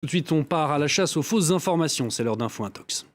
Tout de suite, on part à la chasse aux fausses informations. C'est l'heure d'Info Intox.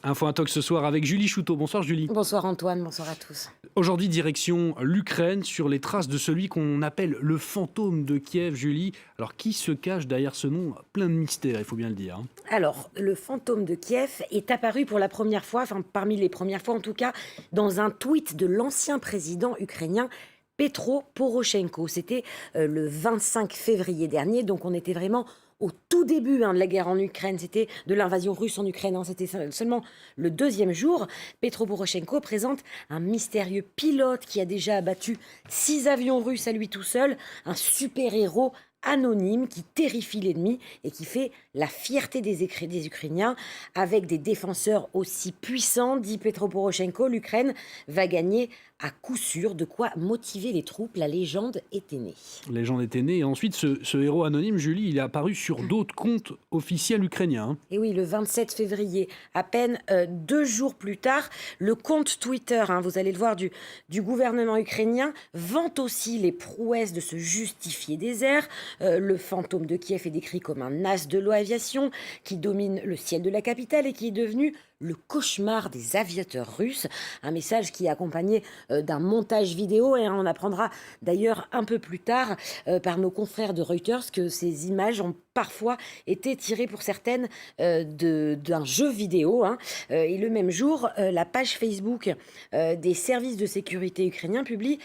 Info Intox ce soir avec Julie Chouteau. Bonsoir Julie. Bonsoir Antoine, bonsoir à tous. Aujourd'hui, direction l'Ukraine, sur les traces de celui qu'on appelle le fantôme de Kiev, Julie. Alors, qui se cache derrière ce nom plein de mystères, il faut bien le dire. Alors, le fantôme de Kiev est apparu pour la première fois, enfin parmi les premières fois en tout cas, dans un tweet de l'ancien président ukrainien Petro Poroshenko. C'était le 25 février dernier, donc on était vraiment au tout début de la guerre en Ukraine, c'était de l'invasion russe en Ukraine, c'était seulement le deuxième jour. Petro Poroshenko présente un mystérieux pilote qui a déjà abattu 6 avions russes à lui tout seul, un super-héros anonyme qui terrifie l'ennemi et qui fait la fierté des Ukrainiens. Avec des défenseurs aussi puissants, dit Petro Poroshenko, l'Ukraine va gagner à coup sûr, de quoi motiver les troupes. La légende était née. La légende était née et ensuite ce héros anonyme, Julie, il est apparu sur d'autres comptes officiels ukrainiens. Et oui, le 27 février, à peine 2 jours plus tard, le compte Twitter, vous allez le voir, du gouvernement ukrainien, vante aussi les prouesses de se justifier des airs. Le fantôme de Kiev est décrit comme un as de l'aviation qui domine le ciel de la capitale et qui est devenu le cauchemar des aviateurs russes. Un message qui est accompagné d'un montage vidéo, et on apprendra d'ailleurs un peu plus tard par nos confrères de Reuters que ces images ont parfois été tirées pour certaines d'un jeu vidéo. Et le même jour, la page Facebook des services de sécurité ukrainiens publie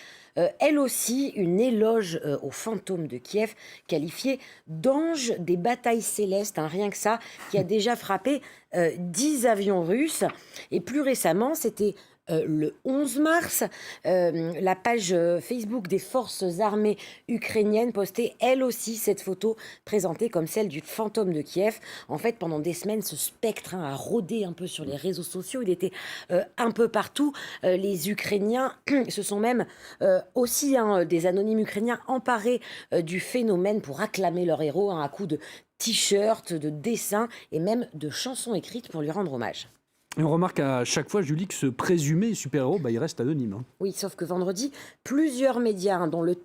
elle aussi une éloge au fantôme de Kiev, qualifié d'ange des batailles célestes, rien que ça, qui a déjà frappé 10 avions russes. Et plus récemment, c'était le 11 mars, la page Facebook des forces armées ukrainiennes postait elle aussi cette photo présentée comme celle du fantôme de Kiev. En fait, pendant des semaines, ce spectre a rôdé un peu sur les réseaux sociaux. Il était un peu partout. Les Ukrainiens se sont même aussi des anonymes ukrainiens emparés du phénomène pour acclamer leur héros à coups de t-shirts, de dessins et même de chansons écrites pour lui rendre hommage. Et on remarque à chaque fois, Julie, que ce présumé super-héros, il reste anonyme. Oui, sauf que vendredi, plusieurs médias, dont le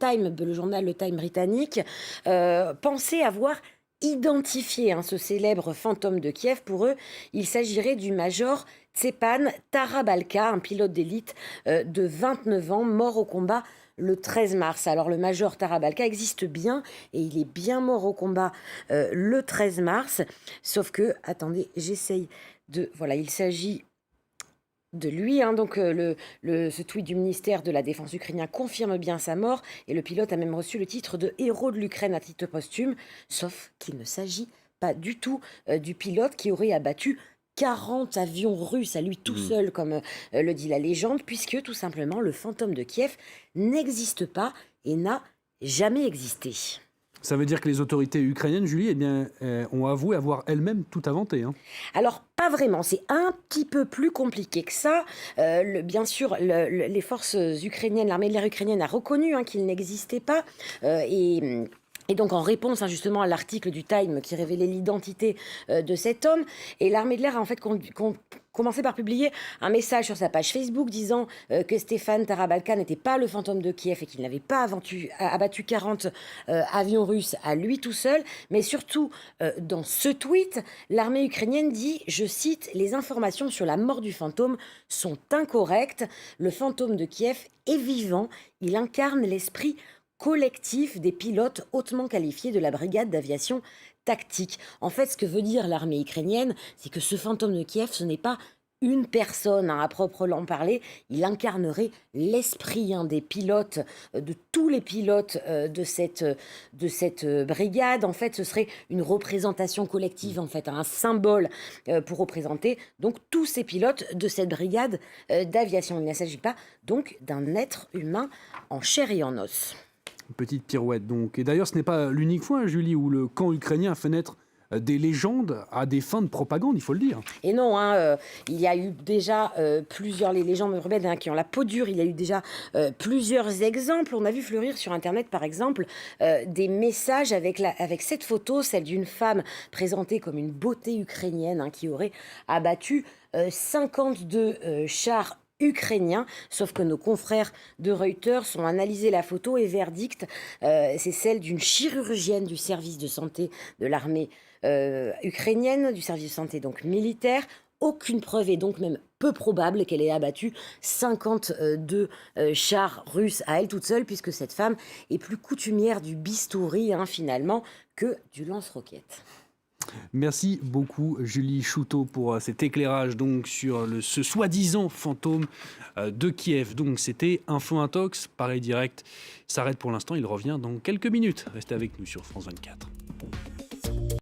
journal Le Time britannique, pensaient avoir identifié ce célèbre fantôme de Kiev. Pour eux, il s'agirait du major Tsepan Tarabalka, un pilote d'élite de 29 ans, mort au combat le 13 mars. Alors le major Tarabalka existe bien et il est bien mort au combat le 13 mars. Sauf que, attendez, j'essaye voilà, il s'agit de lui, donc ce tweet du ministère de la Défense ukrainien confirme bien sa mort et le pilote a même reçu le titre de héros de l'Ukraine à titre posthume, sauf qu'il ne s'agit pas du tout du pilote qui aurait abattu 40 avions russes à lui tout seul, comme le dit la légende, puisque tout simplement le fantôme de Kiev n'existe pas et n'a jamais existé. Ça veut dire que les autorités ukrainiennes, Julie, ont avoué avoir elles-mêmes tout inventé. Alors, pas vraiment. C'est un petit peu plus compliqué que ça. Bien sûr, les forces ukrainiennes, l'armée de l'air ukrainienne a reconnu qu'il n'existait pas. Et donc, en réponse justement à l'article du Time qui révélait l'identité de cet homme, et l'armée de l'air a en fait commencé par publier un message sur sa page Facebook disant que Stéphane Tarabalka n'était pas le fantôme de Kiev et qu'il n'avait pas abattu 40 avions russes à lui tout seul. Mais surtout, dans ce tweet, l'armée ukrainienne dit, je cite, « Les informations sur la mort du fantôme sont incorrectes. Le fantôme de Kiev est vivant. Il incarne l'esprit collectif des pilotes hautement qualifiés de la brigade d'aviation tactique. » En fait, ce que veut dire l'armée ukrainienne, c'est que ce fantôme de Kiev, ce n'est pas une personne à proprement parler. Il incarnerait l'esprit des pilotes, de tous les pilotes de cette brigade. En fait, ce serait une représentation collective, en fait, un symbole pour représenter donc tous ces pilotes de cette brigade d'aviation. Il ne s'agit pas donc d'un être humain en chair et en os. Petite pirouette donc. Et d'ailleurs, ce n'est pas l'unique fois, Julie, où le camp ukrainien a fait naître des légendes à des fins de propagande, il faut le dire. Et non, il y a eu déjà plusieurs, les légendes urbaines qui ont la peau dure, il y a eu déjà plusieurs exemples. On a vu fleurir sur Internet, par exemple, des messages avec cette photo, celle d'une femme présentée comme une beauté ukrainienne qui aurait abattu 52 chars ukrainien. Sauf que nos confrères de Reuters ont analysé la photo et verdict, c'est celle d'une chirurgienne du service de santé de l'armée ukrainienne, du service de santé donc militaire. Aucune preuve est donc même peu probable qu'elle ait abattu 52 chars russes à elle toute seule, puisque cette femme est plus coutumière du bistouri finalement que du lance-roquettes. Merci beaucoup Julie Chouteau pour cet éclairage donc sur ce soi-disant fantôme de Kiev. Donc c'était Info Intox, Paris Direct s'arrête pour l'instant, il revient dans quelques minutes. Restez avec nous sur France 24.